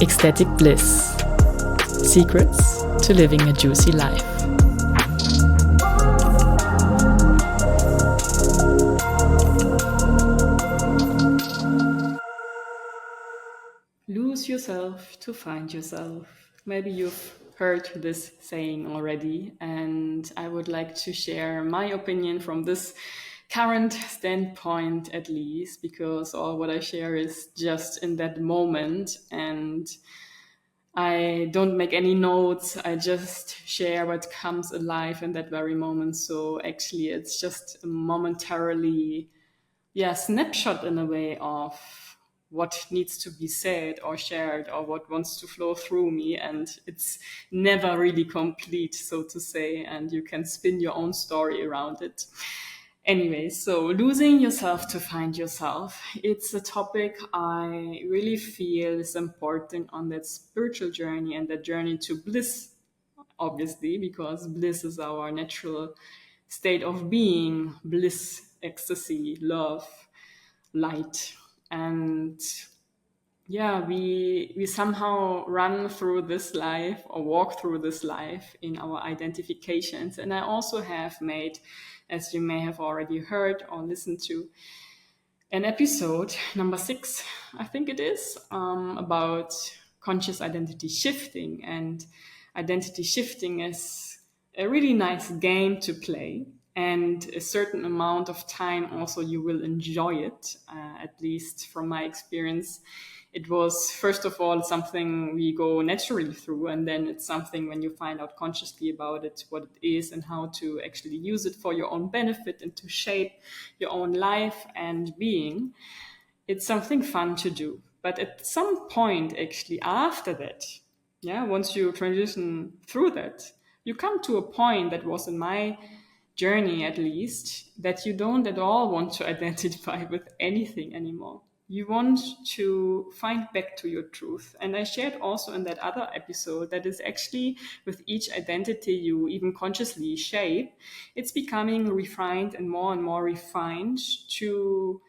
Ecstatic Bliss. Secrets to living a juicy life. Lose yourself to find yourself. Maybe you've heard this saying already, and I would like to share my opinion from this current standpoint, at least, because all what I share is just in that moment, and I don't make any notes. I just share what comes alive in that very moment. So actually, it's just a momentarily, snapshot in a way of what needs to be said or shared or what wants to flow through me. And it's never really complete, so to say. And you can spin your own story around it. Anyway, so losing yourself to find yourself, it's a topic I really feel is important on that spiritual journey and that journey to bliss, obviously, because bliss is our natural state of being, bliss, ecstasy, love, light. And we somehow run through this life or walk through this life in our identifications. And I also have made, as you may have already heard or listened to, an episode, number 6, I think it is, about conscious identity shifting. And identity shifting is a really nice game to play. And a certain amount of time also you will enjoy it, at least from my experience. It was, first of all, something we go naturally through, and then it's something when you find out consciously about it, what it is and how to actually use it for your own benefit and to shape your own life and being. It's something fun to do. But at some point, actually, after that, once you transition through that, you come to a point that was in my journey, at least, that you don't at all want to identify with anything anymore. You want to find back to your truth. And I shared also in that other episode that is actually with each identity you even consciously shape, it's becoming refined and more refined to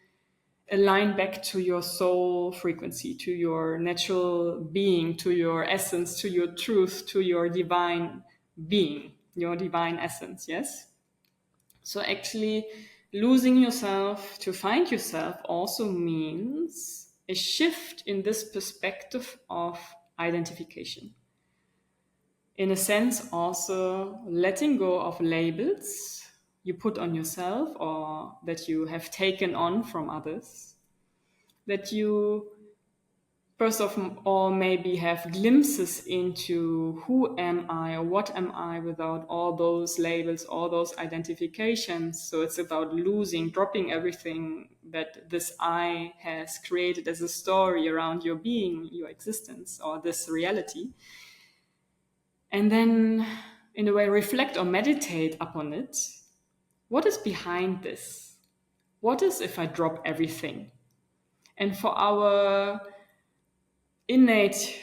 align back to your soul frequency, to your natural being, to your essence, to your truth, to your divine being, your divine essence, yes? So actually, losing yourself to find yourself also means a shift in this perspective of identification. In a sense, also letting go of labels you put on yourself or that you have taken on from others, that you first of all maybe have glimpses into who am I or what am I without all those labels, all those identifications. So it's about dropping everything that this I has created as a story around your being, your existence, or this reality. And then in a way reflect or meditate upon it. What is behind this? What is if I drop everything? And for our innate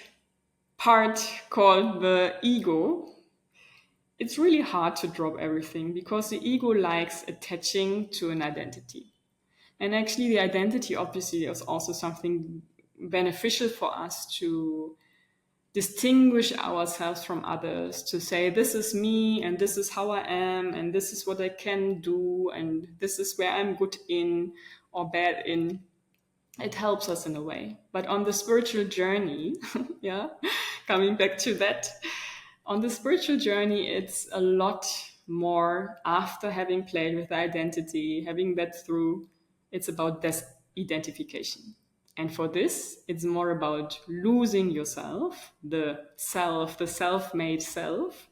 part called the ego, it's really hard to drop everything because the ego likes attaching to an identity. And actually the identity obviously is also something beneficial for us to distinguish ourselves from others, to say this is me and this is how I am and this is what I can do and this is where I'm good in or bad in. It helps us in a way. But on the spiritual journey, coming back to that, on the spiritual journey, it's a lot more after having played with the identity, having that through, it's about identification. And for this, it's more about losing yourself, the self-made self,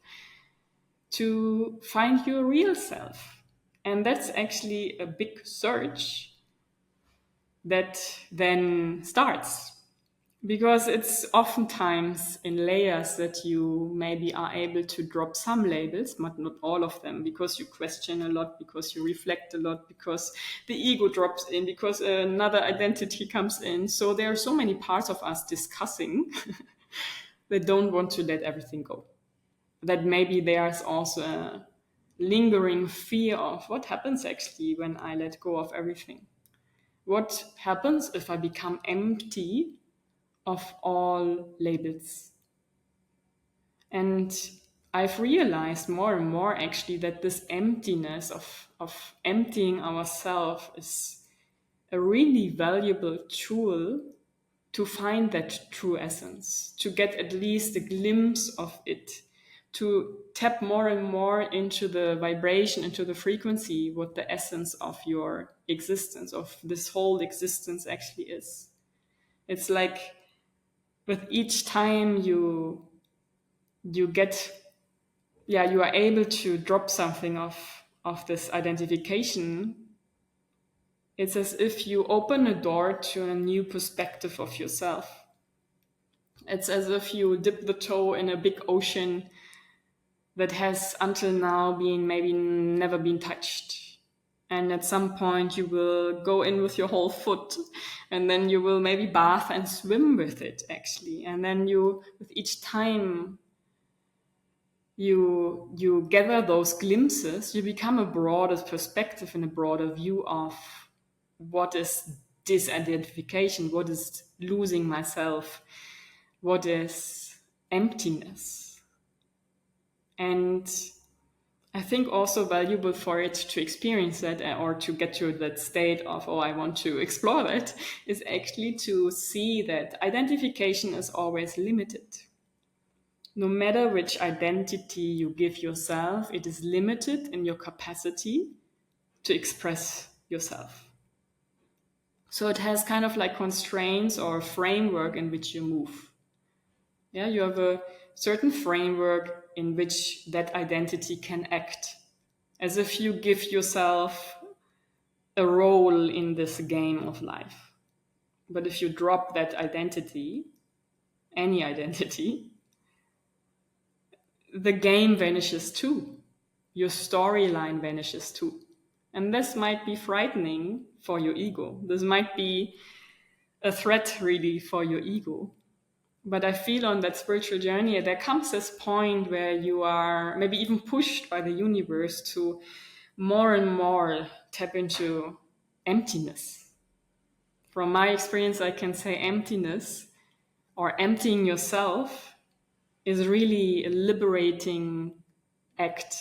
to find your real self. And that's actually a big search that then starts, because it's oftentimes in layers that you maybe are able to drop some labels, but not all of them, because you question a lot, because you reflect a lot, because the ego drops in, because another identity comes in. So there are so many parts of us discussing that don't want to let everything go. That maybe there's also a lingering fear of what happens actually when I let go of everything. What happens if I become empty of all labels. And I've realized more and more actually that this emptiness of emptying ourselves is a really valuable tool to find that true essence, to get at least a glimpse of it, to tap more and more into the vibration, into the frequency, what the essence of your existence, of this whole existence actually is. It's like with each time you get, you are able to drop something of this identification, it's as if you open a door to a new perspective of yourself. It's as if you dip the toe in a big ocean that has until now been maybe never been touched. And at some point you will go in with your whole foot, and then you will maybe bath and swim with it actually. And then you, with each time you gather those glimpses, you become a broader perspective and a broader view of what is disidentification, what is losing myself, what is emptiness. And I think also valuable for it to experience that, or to get to that state of, oh, I want to explore that, is actually to see that identification is always limited. No matter which identity you give yourself, it is limited in your capacity to express yourself. So it has kind of like constraints or a framework in which you move. Yeah, you have a certain framework in which that identity can act, as if you give yourself a role in this game of life. But if you drop that identity, any identity, the game vanishes too. Your storyline vanishes too. And this might be frightening for your ego. This might be a threat really for your ego. But I feel on that spiritual journey, there comes this point where you are maybe even pushed by the universe to more and more tap into emptiness. From my experience, I can say emptiness or emptying yourself is really a liberating act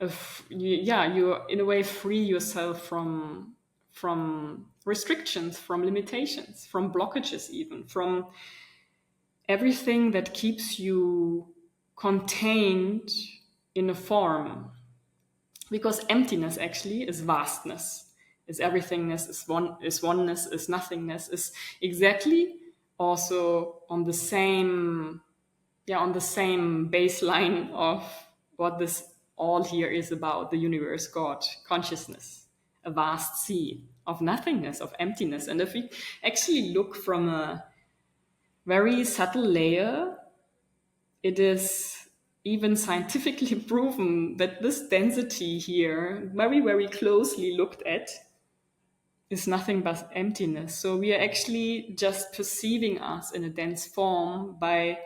of, you in a way free yourself from restrictions, from limitations, from blockages, even from everything that keeps you contained in a form. Because emptiness actually is vastness, is everythingness, is oneness, is nothingness, is exactly also on the same baseline of what this all here is about: the universe, God, consciousness, a vast sea of nothingness, of emptiness. And if we actually look from a very subtle layer, it is even scientifically proven that this density here, very, very closely looked at, is nothing but emptiness. So we are actually just perceiving us in a dense form by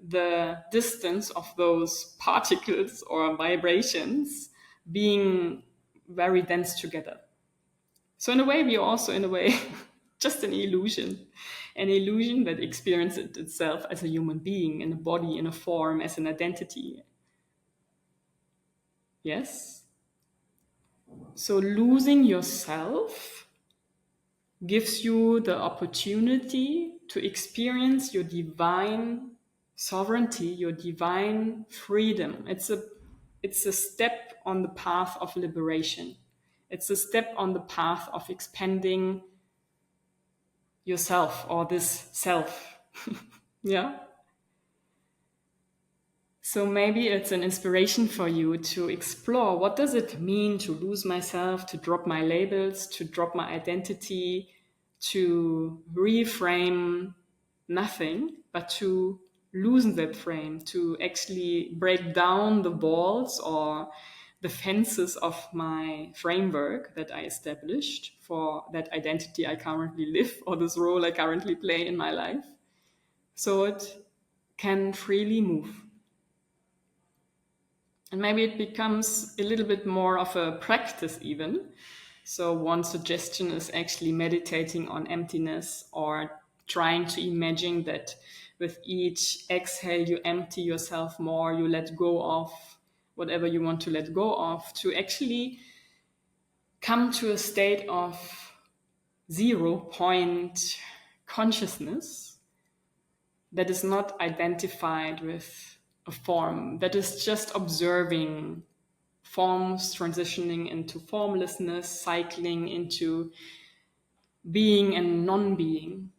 the distance of those particles or vibrations being very dense together. So in a way, we are also, in a way, just an illusion that experiences itself as a human being, in a body, in a form, as an identity. Yes? So losing yourself gives you the opportunity to experience your divine sovereignty, your divine freedom. It's a step on the path of liberation. It's a step on the path of expanding yourself, or this self. Yeah. So maybe it's an inspiration for you to explore, what does it mean to lose myself, to drop my labels, to drop my identity, to reframe nothing, but to loosen that frame, to actually break down the walls or the fences of my framework that I established for that identity I currently live, or this role I currently play in my life, so it can freely move. And maybe it becomes a little bit more of a practice even. So one suggestion is actually meditating on emptiness, or trying to imagine that with each exhale, you empty yourself more, you let go of whatever you want to let go of, to actually come to a state of 0 point consciousness that is not identified with a form, that is just observing forms transitioning into formlessness, cycling into being and non-being.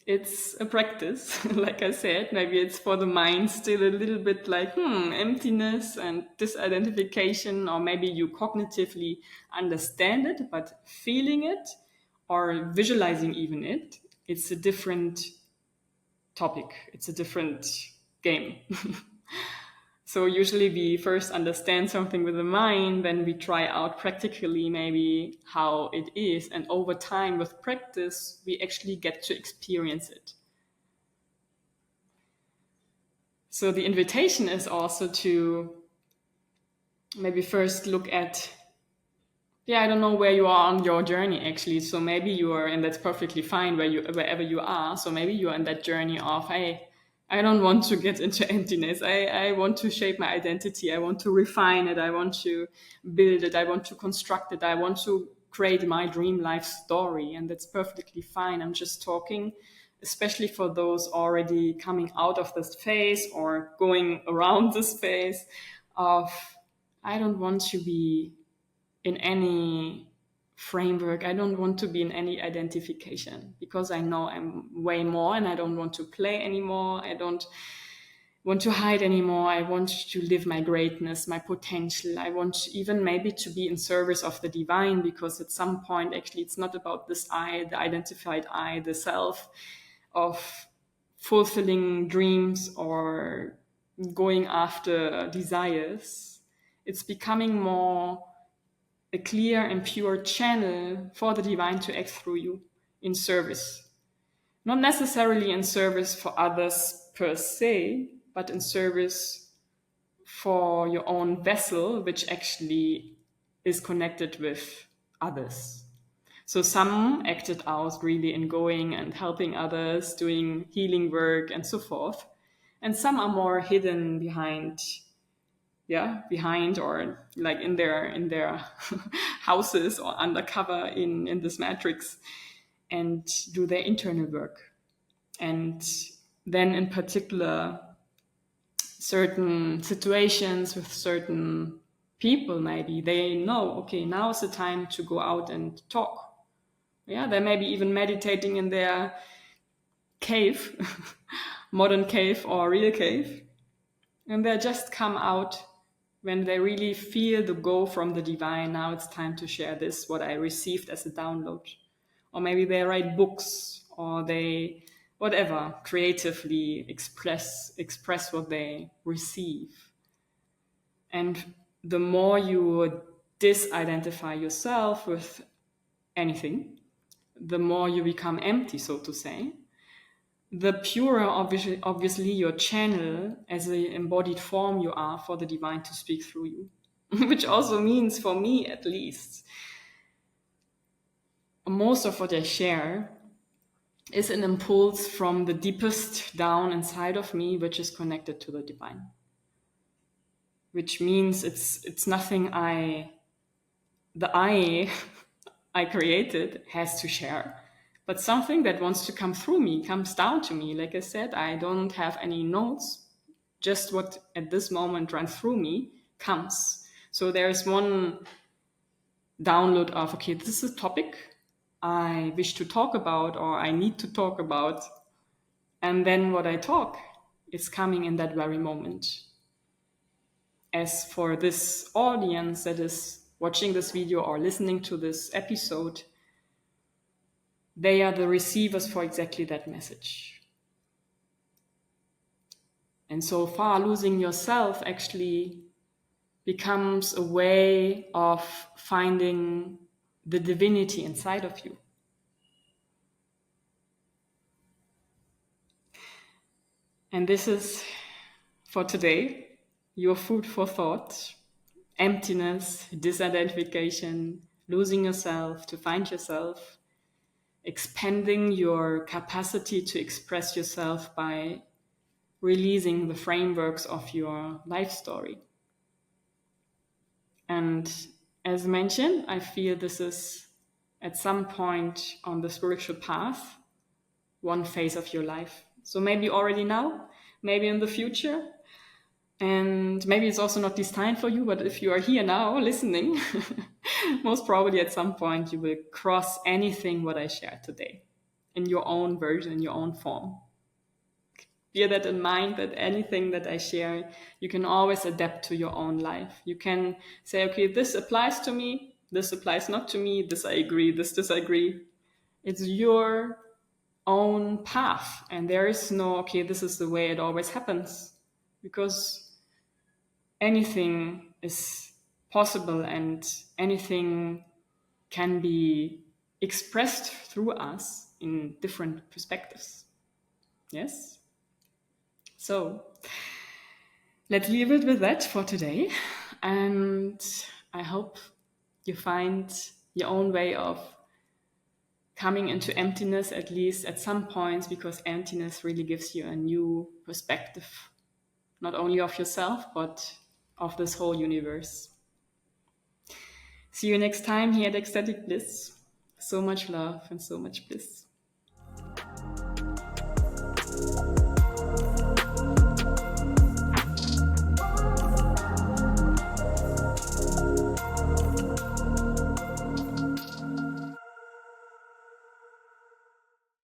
It's a practice, like I said. Maybe it's for the mind still a little bit like emptiness and disidentification, or maybe you cognitively understand it, but feeling it or visualizing even it, it's a different topic. It's a different game. So usually we first understand something with the mind, then we try out practically maybe how it is. And over time with practice, we actually get to experience it. So the invitation is also to maybe first look at, I don't know where you are on your journey actually. So maybe you are, and that's perfectly fine wherever you are. So maybe you are in that journey of, hey, I don't want to get into emptiness. I want to shape my identity. I want to refine it. I want to build it. I want to construct it. I want to create my dream life story. And that's perfectly fine. I'm just talking, especially for those already coming out of this phase or going around this phase of, I don't want to be in any framework. I don't want to be in any identification, because I know I'm way more, and I don't want to play anymore. I don't want to hide anymore. I want to live my greatness, my potential. I want even maybe to be in service of the divine, because at some point, actually, it's not about this I, the identified I, the self, of fulfilling dreams or going after desires. It's becoming more a clear and pure channel for the divine to act through you in service. Not necessarily in service for others per se, but in service for your own vessel, which actually is connected with others. So some acted out really in going and helping others, doing healing work and so forth. And some are more hidden behind or like in their houses or undercover in this matrix, and do their internal work. And then in particular, certain situations with certain people, maybe they know, okay, now is the time to go out and talk. They may be even meditating in their cave, modern cave or real cave, and they just come out when they really feel the go from the divine. Now it's time to share this, what I received as a download. Or maybe they write books, or they, whatever, creatively express what they receive. And the more you disidentify yourself with anything, the more you become empty, so to say. The purer, obviously, your channel as an embodied form you are for the divine to speak through you. Which also means, for me at least, most of what I share is an impulse from the deepest down inside of me, which is connected to the divine. Which means it's nothing the I created has to share, but something that wants to come through me, comes down to me. Like I said, I don't have any notes, just what at this moment runs through me comes. So there's one download of, okay, this is a topic I wish to talk about, or I need to talk about. And then what I talk is coming in that very moment. As for this audience that is watching this video or listening to this episode, they are the receivers for exactly that message. And so far, losing yourself actually becomes a way of finding the divinity inside of you. And this is, for today, your food for thought. Emptiness, disidentification, losing yourself to find yourself. expanding your capacity to express yourself by releasing the frameworks of your life story. And as mentioned, I feel this is at some point on the spiritual path, one phase of your life. So maybe already now, maybe in the future, and maybe it's also not destined for you, but if you are here now listening, most probably at some point you will cross anything what I shared today in your own version, in your own form. Bear that in mind, that anything that I share, you can always adapt to your own life. You can say, okay, this applies to me, this applies not to me, this I agree, this disagree. It's your own path, and there is no, okay, this is the way it always happens, because anything is possible and anything can be expressed through us in different perspectives. Yes? So let's leave it with that for today. And I hope you find your own way of coming into emptiness, at least at some points, because emptiness really gives you a new perspective, not only of yourself, but of this whole universe. See you next time here at Ecstatic Bliss. So much love and so much bliss.